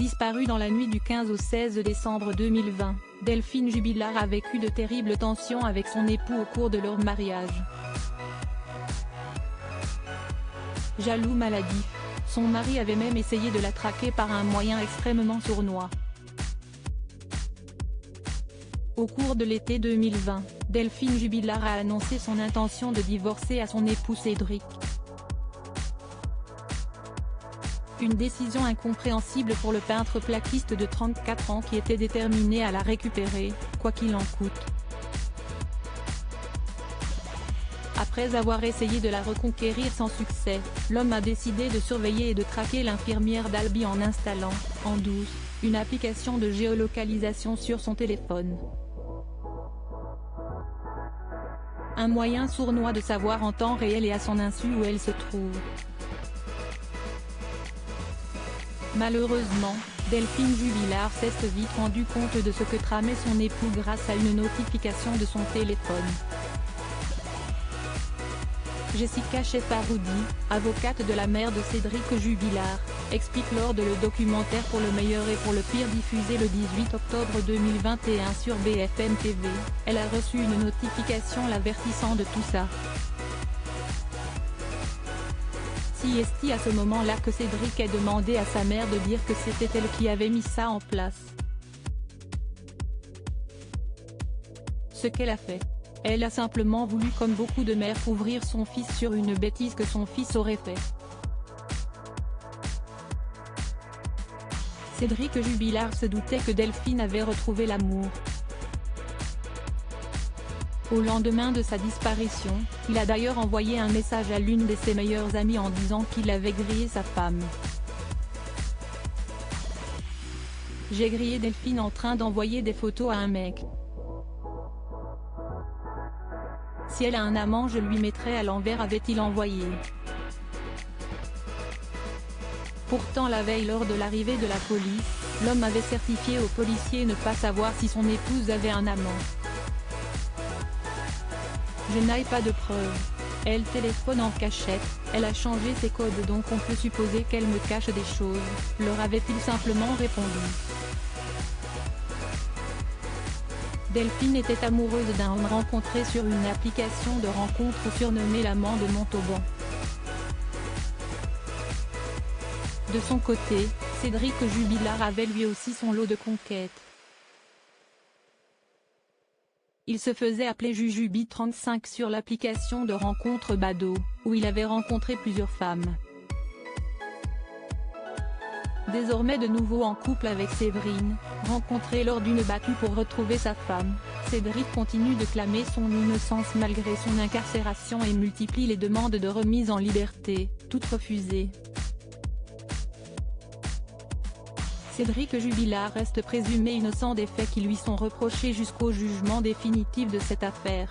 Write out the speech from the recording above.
Disparue dans la nuit du 15 au 16 décembre 2020, Delphine Jubilard a vécu de terribles tensions avec son époux au cours de leur mariage. Jaloux maladif, son mari avait même essayé de la traquer par un moyen extrêmement sournois. Au cours de l'été 2020, Delphine Jubilard a annoncé son intention de divorcer à son époux Cédric. Une décision incompréhensible pour le peintre plaquiste de 34 ans qui était déterminé à la récupérer, quoi qu'il en coûte. Après avoir essayé de la reconquérir sans succès, l'homme a décidé de surveiller et de traquer l'infirmière d'Albi en installant, en douce, une application de géolocalisation sur son téléphone. Un moyen sournois de savoir en temps réel et à son insu où elle se trouve. Malheureusement, Delphine Jubilard s'est vite rendu compte de ce que tramait son époux grâce à une notification de son téléphone. Jessica Chefaroudi, avocate de la mère de Cédric Jubilard, explique lors de le documentaire Pour le meilleur et pour le pire diffusé le 18 octobre 2021 sur BFM TV, elle a reçu une notification l'avertissant de tout ça. Si est à ce moment-là que Cédric a demandé à sa mère de dire que c'était elle qui avait mis ça en place. Ce qu'elle a fait. Elle a simplement voulu comme beaucoup de mères couvrir son fils sur une bêtise que son fils aurait fait. Cédric Jubilard se doutait que Delphine avait retrouvé l'amour. Au lendemain de sa disparition, il a d'ailleurs envoyé un message à l'une de ses meilleures amies en disant qu'il avait grillé sa femme. J'ai grillé Delphine en train d'envoyer des photos à un mec. Si elle a un amant je lui mettrai à l'envers, avait-il envoyé. Pourtant la veille lors de l'arrivée de la police, l'homme avait certifié aux policiers ne pas savoir si son épouse avait un amant. Je n'ai pas de preuves. Elle téléphone en cachette, elle a changé ses codes donc on peut supposer qu'elle me cache des choses, leur avait-il simplement répondu. Delphine était amoureuse d'un homme rencontré sur une application de rencontre surnommée l'amant de Montauban. De son côté, Cédric Jubilard avait lui aussi son lot de conquêtes. Il se faisait appeler Jujubi35 sur l'application de rencontre Badoo, où il avait rencontré plusieurs femmes. Désormais de nouveau en couple avec Séverine, rencontrée lors d'une battue pour retrouver sa femme, Cédric continue de clamer son innocence malgré son incarcération et multiplie les demandes de remise en liberté, toutes refusées. Cédric Jubilard reste présumé innocent des faits qui lui sont reprochés jusqu'au jugement définitif de cette affaire.